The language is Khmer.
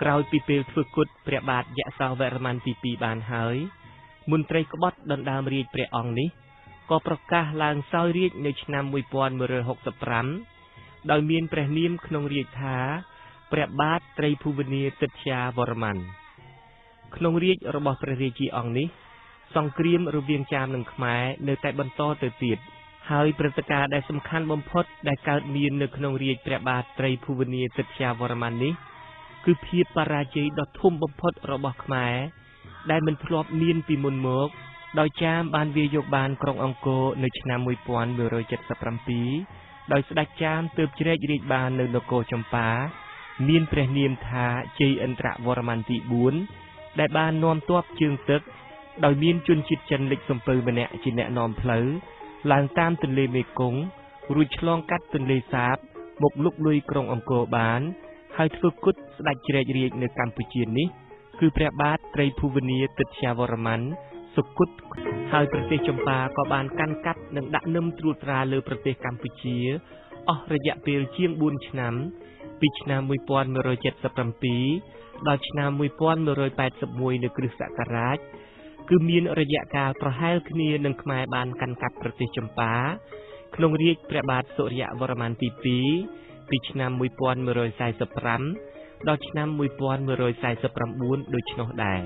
ក្រោយពីពេលធ្វើគុតព្រះបាទយសោវរ្ម័នទី2បានហើយមន្ត្រីក្បត់ដណ្ដើមរាជព្រះអង្គនេះក៏ប្រកាសឡើងសោយរាជនៅឆ្នាំ1165ដោយមានព្រះនាមក្នុងរាជថាព្រះបាទត្រីភូវនាទិត្យាវរ្ម័នក្នុងរាជរបស់ព្រះរាជាអង្គនេះសង្គ្រាមរវាងចាមនិងខ្មែរនៅតែបន្តទៅទៀតហើយព្រឹត្តិការណ៍ដែលសំខាន់បំផុតដែលកើតមាននៅក្នុងរាជព្រះបាទត្រីភូវនាទិត្យាវរ្ម័ននេះគឺភាពបរាជ័យដ៏ធំបំផុតរបស់ខ្មែរដែលមិនធ្លាប់មានពីមុនមកដោយចាមបានវាយកបានក្រុងអង្គរនៅឆ្នាំ1177ដោយស្ដេចចាមទើបជ្រែករាជ្យបាននៅនគរចម្ប៉ាមានព្រះនាមថាជ័យឥន្ទ្រវរ្ម័នទី4ដែលបាននាំទ័ពជើងទឹកដោយមានជនជាតិចិនលិចសំពៅម្នាក់ជាអ្នកនាំផ្លូវឡើងតាមទន្លេមេគង្គរួចឆ្លងកាត់ទន្លេសាបមកលុកលុយក្រុងអង្គរបានហើយធ្វើគុតស្ដេចជ្រែករាជ្យនៅកម្ពុជានេះគឺព្រះបាទត្រីភូវនាទិត្យាវរ្ម័នសុគតហើយប្រទេសចម្ប៉ាក៏បានកាន់កាប់និងដាក់នឹមត្រួតត្រាលើប្រទេសកម្ពុជាអស់រយៈពេលជាង4ឆ្នាំពីឆ្នាំ1177ដល់ឆ្នាំ1181នៅគ្រិស្តសករាជគឺមានរយៈកាលប្រហែលគ្នានឹងខ្មែរបានកាន់កាប់ប្រទេសចម្ប៉ាក្នុងរាជព្រះបាទសូរ្យវរ្ម័នទី2ពីឆ្នាំ1145ដល់ឆ្នាំ1149ដូច្នោះដែរ